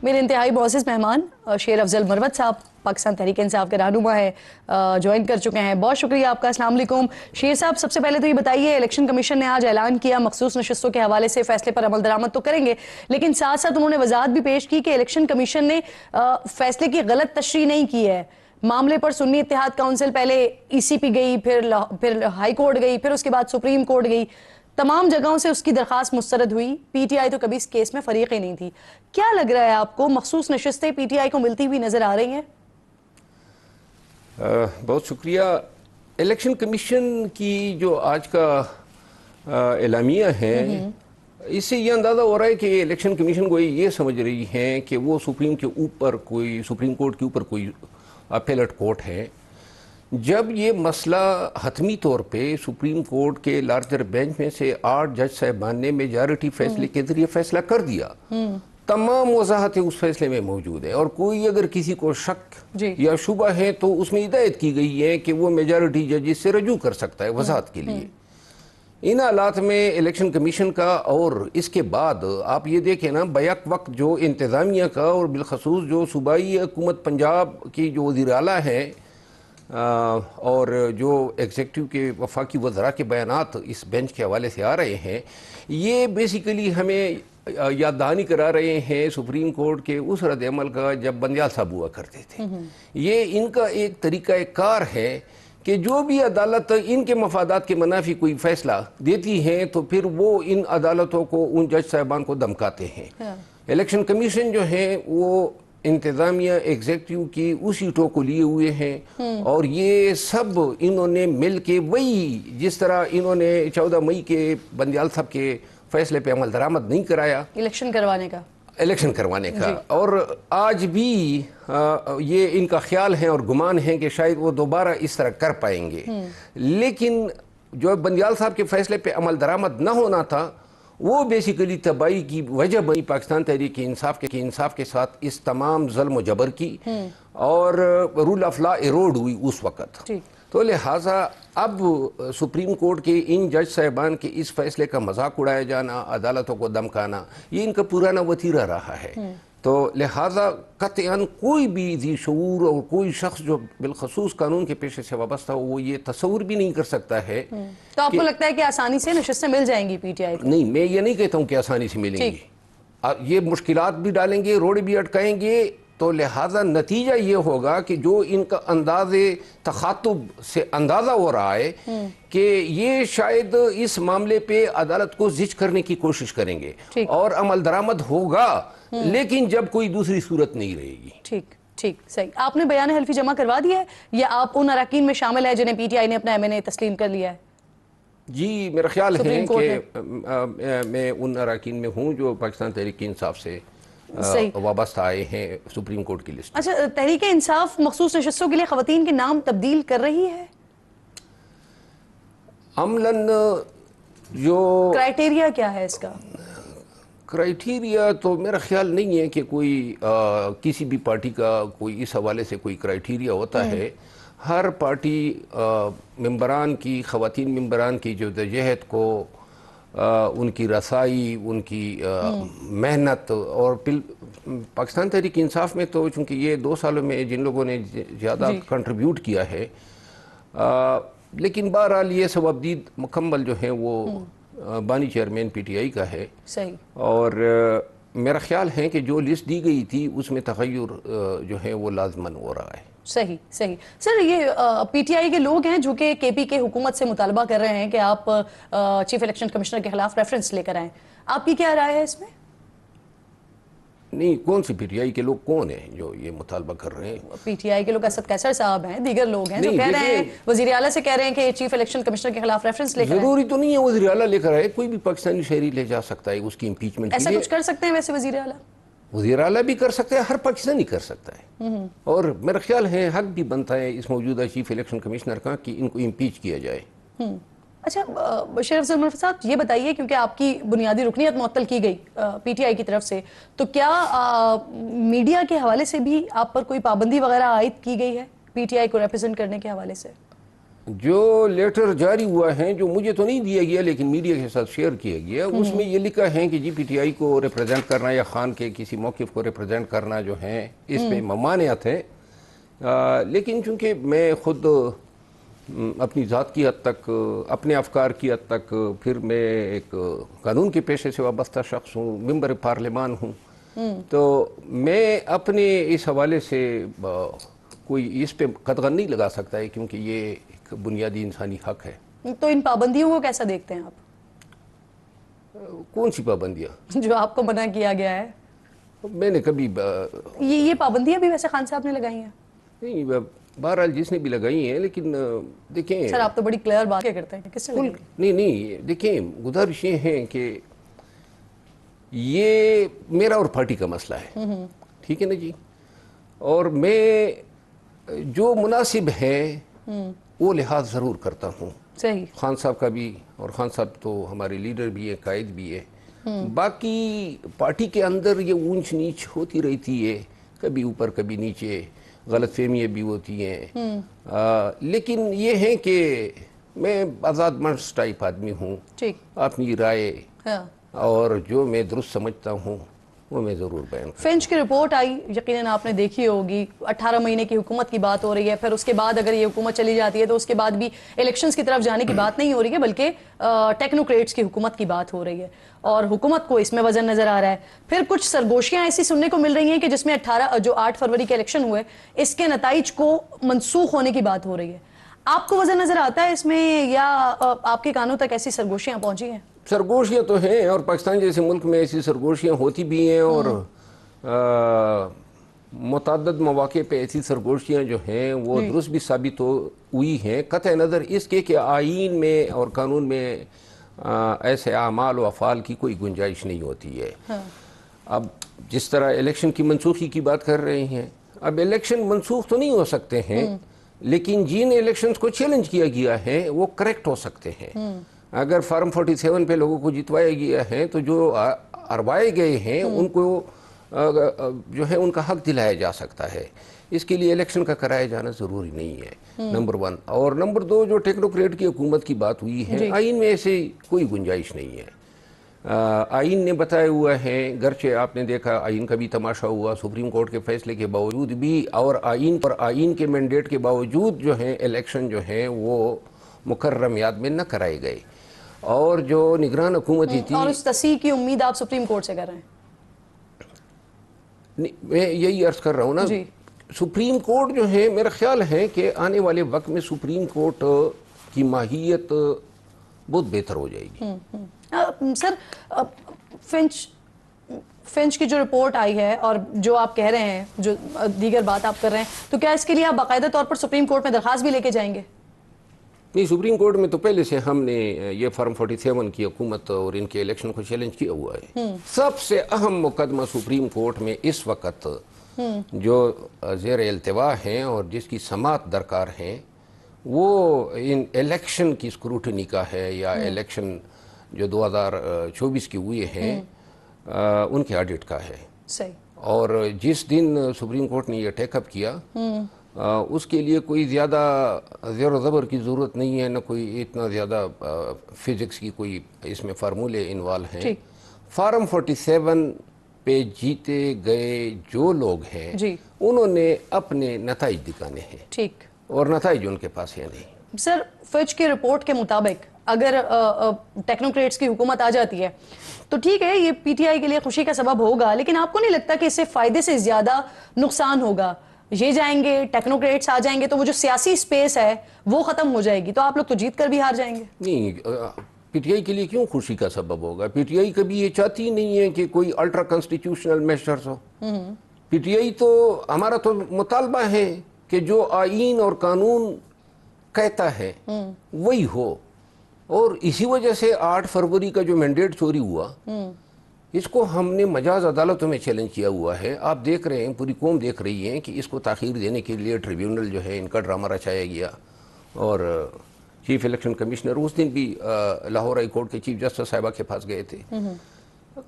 میرے انتہائی معزز مہمان شیر افضل مروت صاحب پاکستان تحریک انصاف کے رہنما ہے، جوائن کر چکے ہیں. بہت شکریہ آپ کا. السلام علیکم شیر صاحب. سب سے پہلے تو یہ بتائیے، الیکشن کمیشن نے آج اعلان کیا مخصوص نشستوں کے حوالے سے فیصلے پر عمل درآمد تو کریں گے، لیکن ساتھ ساتھ انہوں نے وضاحت بھی پیش کی کہ الیکشن کمیشن نے فیصلے کی غلط تشریح نہیں کی ہے. معاملے پر سنی اتحاد کونسل پہلے ای سی پی گئی، پھر ہائی کورٹ گئی، پھر اس کے بعد سپریم کورٹ گئی. تمام جگہوں سے اس کی درخواست مسترد ہوئی. پی ٹی آئی تو کبھی اس کیس میں فریق ہی نہیں تھی. کیا لگ رہا ہے آپ کو، مخصوص نشستیں پی ٹی آئی کو ملتی ہوئی نظر آ رہی ہیں؟ بہت شکریہ. الیکشن کمیشن کی جو آج کا اعلامیہ ہے، اس سے یہ اندازہ ہو رہا ہے کہ الیکشن کمیشن کو یہ سمجھ رہی ہے کہ وہ سپریم کورٹ کے اوپر کوئی اپیلٹ کورٹ ہے. جب یہ مسئلہ حتمی طور پہ سپریم کورٹ کے لارجر بینچ میں سے 8 جج صاحبان نے میجارٹی فیصلے کے ذریعے فیصلہ کر دیا، تمام وضاحتیں اس فیصلے میں موجود ہیں، اور کوئی اگر کسی کو شک یا شبہ ہے تو اس میں ہدایت کی گئی ہے کہ وہ میجارٹی ججز سے رجوع کر سکتا ہے وضاحت کے لیے. ان حالات میں الیکشن کمیشن کا، اور اس کے بعد آپ یہ دیکھیں نا، بیک وقت جو انتظامیہ کا اور بالخصوص جو صوبائی حکومت پنجاب کی جو وزیر اعلیٰ ہے اور جو ایگزیکٹو کے وفاقی وزراء کے بیانات اس بینچ کے حوالے سے آ رہے ہیں، یہ بیسیکلی ہمیں یاد دہانی کرا رہے ہیں سپریم کورٹ کے اس رد عمل کا جب بندیال صاحب ہوا کرتے تھے. یہ ان کا ایک طریقہ کار ہے کہ جو بھی عدالت ان کے مفادات کے منافی کوئی فیصلہ دیتی ہیں تو پھر وہ ان عدالتوں کو، ان جج صاحبان کو دمکاتے ہیں. الیکشن کمیشن جو ہے وہ انتظامیہ ایگزیکٹو کی اسی ٹو کو لیے ہوئے ہیں، اور یہ سب انہوں نے مل کے وہی جس طرح انہوں نے 14 مئی کے بندیال صاحب کے فیصلے پہ عمل درآمد نہیں کرایا الیکشن کروانے کا، اور آج بھی یہ ان کا خیال ہے اور گمان ہے کہ شاید وہ دوبارہ اس طرح کر پائیں گے. لیکن جو بندیال صاحب کے فیصلے پہ عمل درآمد نہ ہونا تھا، وہ بیسیکلی تباہی کی وجہ بنی پاکستان تحریک انصاف کے ساتھ اس تمام ظلم و جبر کی، اور رول آف لا ایروڈ ہوئی اس وقت. تو لہٰذا اب سپریم کورٹ کے ان جج صاحبان کے اس فیصلے کا مذاق اڑایا جانا، عدالتوں کو دمکانا، یہ ان کا پرانا وتیرہ رہا ہے. تو لہٰذا قطعاً کوئی بھی ذی شعور اور کوئی شخص جو بالخصوص قانون کے پیشے سے وابستہ ہو، وہ یہ تصور بھی نہیں کر سکتا ہے. تو آپ کو لگتا ہے کہ آسانی سے نشستیں مل جائیں گی پی ٹی آئی کو؟ نہیں، میں یہ نہیں کہتا ہوں کہ آسانی سے ملیں گی. یہ مشکلات بھی ڈالیں گے، روڑے بھی اٹکائیں گے. تو لہٰذا نتیجہ یہ ہوگا کہ جو ان کا انداز تخاطب سے اندازہ ہو رہا ہے کہ یہ شاید اس معاملے پہ عدالت کو زج کرنے کی کوشش کریں گے، اور عمل درآمد ہوگا، لیکن جب کوئی دوسری صورت نہیں رہے گی. ٹھیک، صحیح. آپ نے بیان حلفی جمع کروا دیا ہے، یا آپ ان اراکین میں شامل ہیں جنہیں پی ٹی آئی نے اپنا ایم این اے تسلیم کر لیا ہے؟ جی، میرا خیال ہے کہ میں ان اراکین میں ہوں جو پاکستان تحریک انصاف سے وابستہ آئے ہیں سپریم کورٹ کی لسٹ. اچھا، تحریک انصاف مخصوص نشستوں کے لیے خواتین کے نام تبدیل کر رہی ہے؟ عملاً جو کرائیٹیریا کیا ہے اس کا؟ کرائیٹیریا تو میرا خیال نہیں ہے کہ کوئی کسی بھی پارٹی کا کوئی اس حوالے سے کوئی کرائیٹیریا ہوتا ہے. ہر پارٹی ممبران کی، خواتین ممبران کی جدوجہد کو، ان کی رسائی، ان کی محنت، اور پاکستان تحریک انصاف میں تو چونکہ یہ 2 سالوں میں جن لوگوں نے زیادہ کنٹریبیوٹ کیا ہے، لیکن بہرحال یہ سوابدید مکمل جو ہیں وہ بانی چیئرمین پی ٹی آئی کا ہے. اور میرا خیال ہے کہ جو لسٹ دی گئی تھی اس میں تغیر جو ہے وہ لازماً ہو رہا ہے. صحیح. سر، یہ پی ٹی آئی کے لوگ ہیں جو کہ کے پی کے حکومت سے مطالبہ کر رہے ہیں کہ آپ چیف الیکشن کمشنر کے خلاف ریفرنس لے کر آئیں. آپ کی کیا رائے ہے اس میں؟ نہیں، کون سی پی ٹی آئی کے لوگ کون ہیں جو یہ مطالبہ کر رہے ہیں؟ پی ٹی آئی کے لوگ اسد قیصر صاحب ہیں، دیگر لوگ ہیں جو کہہ رہے ہیں، وزیر اعلیٰ سے کہہ رہے ہیں کہ چیف الیکشن کمشنر کے خلاف ریفرنس لے کر آئیں. ضروری تو نہیں ہے وزیر اعلیٰ لے کر آئے، کوئی بھی پاکستانی شہری لے جا سکتا ہے اس کی امپیچمنٹ. ایسا کچھ کر سکتے ہیں ویسے وزیر اعلیٰ؟ وزیر اعلیٰ بھی کر سکتے ہیں، ہر پاکستانی کر سکتا ہے. اور میرا خیال ہے حق بھی بنتا ہے اس موجودہ چیف الیکشن کمشنر کا کہ ان کو امپیچ کیا جائے. اچھا، شیر افضل مروت صاحب یہ بتائیے، کیونکہ آپ کی بنیادی رکنیت معطل کی گئی پی ٹی آئی کی طرف سے، تو کیا میڈیا کے حوالے سے بھی آپ پر کوئی پابندی وغیرہ عائد کی گئی ہے پی ٹی آئی کو ریپرزینٹ کرنے کے حوالے سے؟ جو لیٹر جاری ہوا ہے، جو مجھے تو نہیں دیا گیا لیکن میڈیا کے ساتھ شیئر کیا گیا، اس میں یہ لکھا ہے کہ جی پی ٹی آئی کو ریپرزینٹ کرنا یا خان کے کسی موقف کو ریپرزینٹ کرنا جو ہے اس پہ ممانعت ہے. لیکن چونکہ میں خود اپنی ذات کی حد تک، اپنے افکار کی حد تک، پھر میں ایک قانون کے پیشے سے وابستہ شخص ہوں، ممبر پارلیمان ہوں، تو میں اپنے اس حوالے سے کوئی اس پہ قدغن نہیں لگا سکتا ہے، کیونکہ یہ ایک بنیادی انسانی حق ہے. تو ان پابندیوں کو کیسا دیکھتے ہیں آپ؟ کون سی پابندیاں جو آپ کو منع کیا گیا ہے؟ میں نے کبھی یہ پابندیاں بھی ویسے خان صاحب نے لگائی ہیں؟ نہیں، بہرحال جس نے بھی لگائی ہیں، لیکن دیکھیں سر آپ تو بڑی کلیئر بات کرتے ہیں، کس سے لگائی؟ نہیں دیکھیں، گزارش یہ ہے کہ یہ میرا اور پارٹی کا مسئلہ ہے، ٹھیک ہے نا جی، اور میں جو مناسب ہے وہ لحاظ ضرور کرتا ہوں. صحیح. خان صاحب کا بھی، اور خان صاحب تو ہمارے لیڈر بھی ہے، قائد بھی ہے. باقی پارٹی کے اندر یہ اونچ نیچ ہوتی رہتی ہے، کبھی اوپر کبھی نیچے، غلط فہمیاں بھی ہوتی ہیں. لیکن یہ ہے کہ میں آزاد مرض ٹائپ آدمی ہوں، اپنی رائے اور جو میں درست سمجھتا ہوں وہ میں ضرور بیان کرتا ہوں. فنچ کی رپورٹ آئی، یقیناً آپ نے دیکھی ہوگی، 18 مہینے کی حکومت کی بات ہو رہی ہے، پھر اس کے بعد اگر یہ حکومت چلی جاتی ہے تو اس کے بعد بھی الیکشنز کی طرف جانے کی بات نہیں ہو رہی ہے، بلکہ ٹیکنوکریٹس کی حکومت کی بات ہو رہی ہے، اور حکومت کو اس میں وزن نظر آ رہا ہے. پھر کچھ سرگوشیاں ایسی سننے کو مل رہی ہیں کہ جس میں 8 فروری کے الیکشن ہوئے، اس کے نتائج کو منسوخ ہونے کی بات ہو رہی ہے. آپ کو وزن نظر آتا ہے اس میں، یا آپ کے کانوں تک ایسی سرگوشیاں پہنچی ہیں؟ سرگوشیاں تو ہیں، اور پاکستان جیسے ملک میں ایسی سرگوشیاں ہوتی بھی ہیں، اور متعدد مواقع پہ ایسی سرگوشیاں جو ہیں وہ درست بھی ثابت ہوئی ہیں، قطع نظر اس کے کہ آئین میں اور قانون میں ایسے اعمال و افعال کی کوئی گنجائش نہیں ہوتی ہے. اب جس طرح الیکشن کی منسوخی کی بات کر رہے ہیں، اب الیکشن منسوخ تو نہیں ہو سکتے ہیں، لیکن جن الیکشنز کو چیلنج کیا گیا ہے وہ کریکٹ ہو سکتے ہیں. اگر فارم 47 پہ لوگوں کو جتوایا گیا ہے تو جو اروائے گئے ہیں ان کو جو ہے ان کا حق دلایا جا سکتا ہے. اس کے لیے الیکشن کا کرایا جانا ضروری نہیں ہے، نمبر 1. اور نمبر 2، جو ٹیکنوکریٹ کی حکومت کی بات ہوئی ہے، آئین میں ایسے کوئی گنجائش نہیں ہے. آئین نے بتایا ہوا ہے، گرچہ آپ نے دیکھا آئین کا بھی تماشا ہوا، سپریم کورٹ کے فیصلے کے باوجود بھی، اور آئین کے مینڈیٹ کے باوجود جو ہیں الیکشن جو ہیں وہ مقررہ میعاد میں نہ کرائے گئے. اور جو نگران حکومتی تھی، اور اس تصحیح کی امید آپ سپریم کورٹ سے کر رہے ہیں؟ میں یہی عرض کر رہا ہوں نا، سپریم کورٹ جو ہے میرا خیال ہے کہ آنے والے وقت میں سپریم کورٹ کی ماہیت بہت بہتر ہو جائے گی. سر فنچ کی جو رپورٹ آئی ہے اور جو آپ کہہ رہے ہیں، جو دیگر بات آپ کر رہے ہیں، تو کیا اس کے لیے آپ باقاعدہ طور پر سپریم کورٹ میں درخواست بھی لے کے جائیں گے؟ نہیں، سپریم کورٹ میں تو پہلے سے ہم نے یہ فارم 47 کی حکومت اور ان کے الیکشن کو چیلنج کیا ہوا ہے. سب سے اہم مقدمہ سپریم کورٹ میں اس وقت جو زیر التوا ہیں اور جس کی سماعت درکار ہیں، وہ ان الیکشن کی اسکروٹنی کا ہے، یا الیکشن جو 2024 کی ہوئے ہیں ان کے آڈٹ کا ہے. صحیح. اور جس دن سپریم کورٹ نے یہ ٹیک اپ کیا، اس کے لیے کوئی زیادہ زیر و زبر کی ضرورت نہیں ہے، نہ کوئی اتنا زیادہ فزکس کی کوئی اس میں فارمولے انوالو ہیں. فارم 47 پہ جیتے گئے جو لوگ ہیں انہوں نے اپنے نتائج دکھانے ہیں، ٹھیک، اور نتائج ان کے پاس ہے نہیں. سر فچ کی رپورٹ کے مطابق اگر ٹیکنوکریٹس کی حکومت آ جاتی ہے تو ٹھیک ہے، یہ پی ٹی آئی کے لیے خوشی کا سبب ہوگا، لیکن آپ کو نہیں لگتا کہ اس سے فائدے سے زیادہ نقصان ہوگا؟ یہ جائیں گے، ٹیکنوکریٹس آ جائیں گے تو وہ جو سیاسی سپیس ہے وہ ختم ہو جائے گی، تو آپ لوگ تو جیت کر بھی ہار جائیں گے. نہیں، پی ٹی آئی کے لیے کیوں خوشی کا سبب ہوگا؟ پی ٹی آئی کبھی یہ چاہتی نہیں ہے کہ کوئی ultra constitutional measures who. P T I تو ہمارا تو مطالبہ ہے کہ جو آئین اور قانون کہتا ہے وہی ہو، اور اسی وجہ سے 8 فروری کا جو مینڈیٹ چوری ہوا اس کو ہم نے مجاز عدالتوں میں چیلنج کیا ہوا ہے. آپ دیکھ رہے ہیں، پوری قوم دیکھ رہی ہے کہ اس کو تاخیر دینے کے لیے ٹریبیونل جو ہے ان کا ڈرامہ رچایا گیا، اور چیف الیکشن کمشنر اس دن بھی لاہور ہائی کورٹ کے چیف جسٹس صاحبہ کے پاس گئے تھے.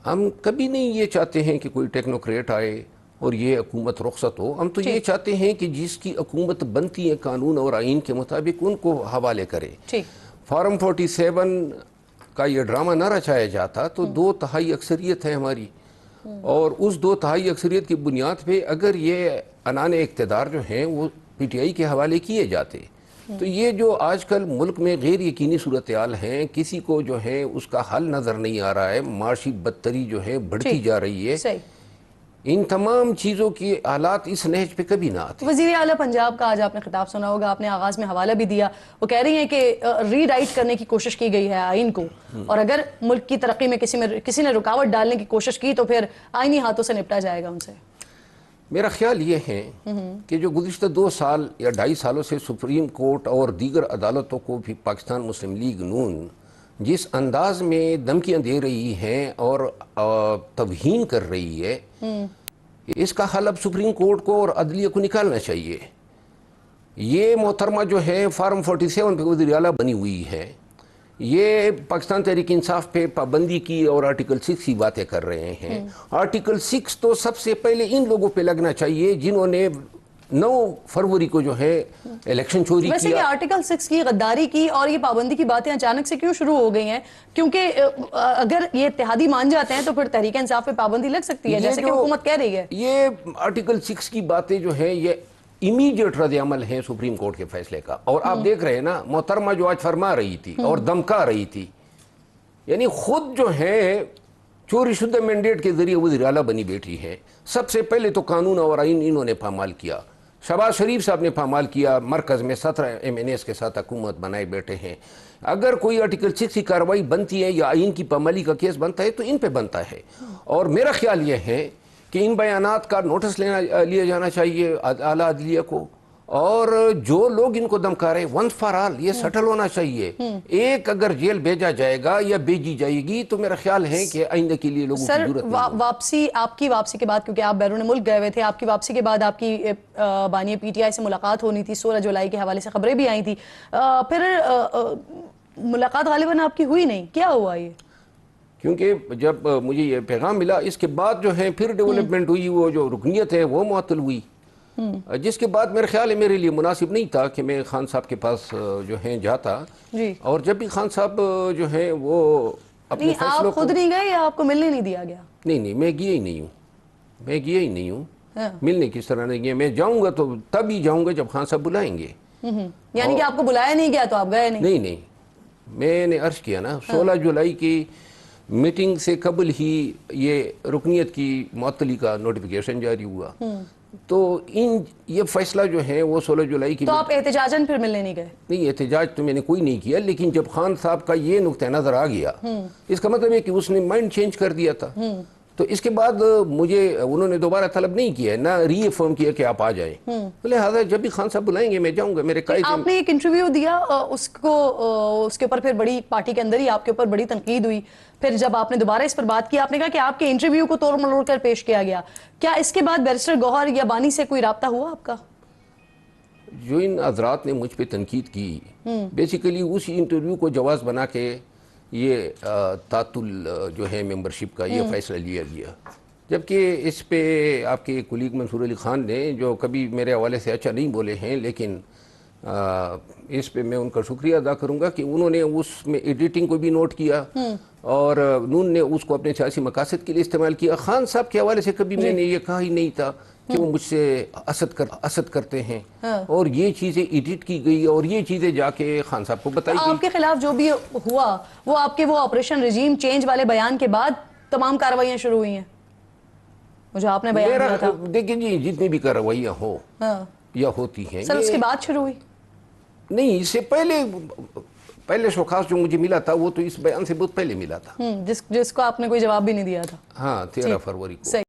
ہم کبھی نہیں یہ چاہتے ہیں کہ کوئی ٹیکنوکریٹ آئے اور یہ حکومت رخصت ہو. ہم تو یہ چاہتے ہیں کہ جس کی حکومت بنتی ہے قانون اور آئین کے مطابق ان کو حوالے کرے. فارم 47 کا یہ ڈرامہ نہ رچایا جاتا تو 2/3 اکثریت ہے ہماری, اور اس 2/3 اکثریت کی بنیاد پہ اگر یہ عنان اقتدار جو ہیں وہ پی ٹی آئی کے حوالے کیے جاتے تو یہ جو آج کل ملک میں غیر یقینی صورتحال ہیں, کسی کو جو ہے اس کا حل نظر نہیں آ رہا ہے, معاشی بدتری جو ہے بڑھتی جا رہی ہے, ان تمام چیزوں کی حالات اس نہج پہ کبھی نہ آتے. وزیر اعلیٰ پنجاب کا آج آپ نے خطاب سنا ہوگا, آپ نے آغاز میں حوالہ بھی دیا, وہ کہہ رہی ہیں کہ ری رائٹ کرنے کی کوشش کی گئی ہے آئین کو, اور اگر ملک کی ترقی میں کسی نے رکاوٹ ڈالنے کی کوشش کی تو پھر آئینی ہاتھوں سے نپٹا جائے گا ان سے. میرا خیال یہ ہے کہ جو گزشتہ 2 سال یا 2.5 سالوں سے سپریم کورٹ اور دیگر عدالتوں کو بھی پاکستان مسلم لیگ نون جس انداز میں دھمکیاں دے رہی ہیں اور توہین کر رہی ہے, اس کا حل اب سپریم کورٹ کو اور عدلیہ کو نکالنا چاہیے. یہ محترمہ جو ہے فارم 47 پہ وزیر اعلیٰ بنی ہوئی ہے, یہ پاکستان تحریک انصاف پہ پابندی کی اور آرٹیکل 6 کی باتیں کر رہے ہیں. آرٹیکل 6 تو سب سے پہلے ان لوگوں پہ لگنا چاہیے جنہوں نے 9 فروری کو جو ہے الیکشن چوری کیا. ویسے یہ آرٹیکل 6 کی غداری کی اور یہ پابندی کی باتیں اچانک سے کیوں شروع ہو گئی ہیں؟ کیونکہ اگر یہ اتحادی مان جاتے ہیں تو پھر تحریک انصاف پہ پابندی لگ سکتی ہے جیسے کہ حکومت کہہ رہی ہے. یہ آرٹیکل 6 کی باتیں جو ہیں یہ امیڈیٹ رد عمل ہیں سپریم کورٹ کے فیصلے کا, اور آپ دیکھ رہے ہیں نا محترمہ جو آج فرما رہی تھی اور دمکا رہی تھی, یعنی خود جو ہے چوری شدہ مینڈیٹ کے ذریعے وزیر اعلیٰ بنی بیٹھی ہے. سب سے پہلے تو قانون اور آئین انہوں نے پامال کیا, شہباز شریف صاحب نے پامال کیا, مرکز میں 17 MNAs کے ساتھ حکومت بنائے بیٹھے ہیں. اگر کوئی آرٹیکل 6 کی کارروائی بنتی ہے یا آئین کی پامالی کا کیس بنتا ہے تو ان پہ بنتا ہے, اور میرا خیال یہ ہے کہ ان بیانات کا نوٹس لیا جانا چاہیے اعلیٰ عدلیہ کو, اور جو لوگ ان کو دمکا رہے ونس فار آل یہ سیٹل ہونا چاہیے. ایک اگر جیل بھیجا جائے گا یا بھیجی جائے گی تو میرا خیال ہے کہ آئندہ کے لیے لوگوں کی ضرورت نہیں. سر واپسی, آپ کی واپسی کے بعد, کیونکہ آپ بیرون ملک گئے ہوئے تھے, آپ کی واپسی کے بعد آپ کی بانی پی ٹی آئی سے ملاقات ہونی تھی, 16 جولائی کے حوالے سے خبریں بھی آئی تھی, پھر ملاقات غالباً آپ کی ہوئی نہیں, کیا ہوا یہ؟ کیونکہ جب مجھے یہ پیغام ملا اس کے بعد جو ہے پھر ڈیولپمنٹ ہوئی, وہ جو رکنیت ہے وہ معطل ہوئی, جس کے بعد میرے خیال ہے میرے لیے مناسب نہیں تھا کہ میں خان صاحب کے پاس جو ہے جاتا. اور جب بھی خان صاحب جو ہیں وہ اپنے فیصلوں آپ خود نہیں گئے یا آپ کو ملنے نہیں دیا گیا؟ نہیں, میں گیا ہی نہیں ہوں, ملنے کس طرح نہیں گیا. میں جاؤں گا تو تب ہی جاؤں گا جب خان صاحب بلائیں گے. یعنی کہ آپ کو بلایا نہیں گیا تو آپ گئے نہیں؟ نہیں, میں نے عرض کیا نا 16 جولائی کی میٹنگ سے قبل ہی یہ رکنیت کی معطلی کا نوٹیفیکیشن جاری ہوا, تو یہ فیصلہ جو ہے وہ 16 جولائی کی. تو آپ احتجاجاً پھر ملنے نہیں گئے؟ نہیں, احتجاج تو میں نے کوئی نہیں کیا, لیکن جب خان صاحب کا یہ نقطہ نظر آ گیا اس کا مطلب ہے کہ اس نے مائنڈ چینج کر دیا تھا, تو اس کے بعد مجھے انہوں نے دوبارہ طلب نہیں کیا, نہ ری افرم کیا کہ آپ آ جائیں. لہٰذا جب بھی خان صاحب بلائیں گے میں جاؤں گا. میرے قائد آپ نے ایک انٹرویو دیا, اس کے اوپر پھر بڑی پارٹی کے اندر ہی آپ کے اوپر بڑی تنقید ہوئی, پھر جب آپ نے دوبارہ اس پر بات کی آپ نے کہا کہ آپ کے انٹرویو کو توڑ مروڑ کر پیش کیا گیا. کیا اس کے بعد بیرسٹر گوہر یا بانی سے کوئی رابطہ ہوا آپ کا؟ جو ان حضرات نے مجھ پہ تنقید کی بیسیکلی اسی انٹرویو کو جواز بنا کے یہ تعطل جو ہے ممبرشپ کا یہ فیصلہ لیا گیا, جبکہ اس پہ آپ کے کولیگ منصور علی خان نے جو کبھی میرے حوالے سے اچھا نہیں بولے ہیں, لیکن اس پہ میں ان کا شکریہ ادا کروں گا کہ انہوں نے اس میں ایڈیٹنگ کو بھی نوٹ کیا اور نون نے اس کو اپنے سیاسی مقاصد کے لیے استعمال کیا. خان صاحب کے حوالے سے کبھی میں نے یہ کہا ہی نہیں تھا کہ وہ مجھ سے حسد کرتے ہیں, اور یہ چیزیں ایڈٹ کی گئی اور یہ چیزیں جا کے خان صاحب کو بتائی گئی. آپ کے خلاف جو بھی ہوا وہ آپ کے وہ آپریشن رجیم چینج والے بیان کے بعد تمام کارروائیاں شروع ہوئی ہیں جو آپ نے بیان کیا تھا؟ دیکھیں جی, جتنی بھی کارروائیاں ہوں یا ہوتی ہیں سر اس کے بعد شروع ہوئی نہیں, اس سے پہلے شوخاص جو مجھے ملا تھا وہ تو اس بیان سے بہت پہلے ملا تھا, جس کو آپ نے کوئی جواب بھی نہیں دیا تھا. ہاں 13 فروری کو.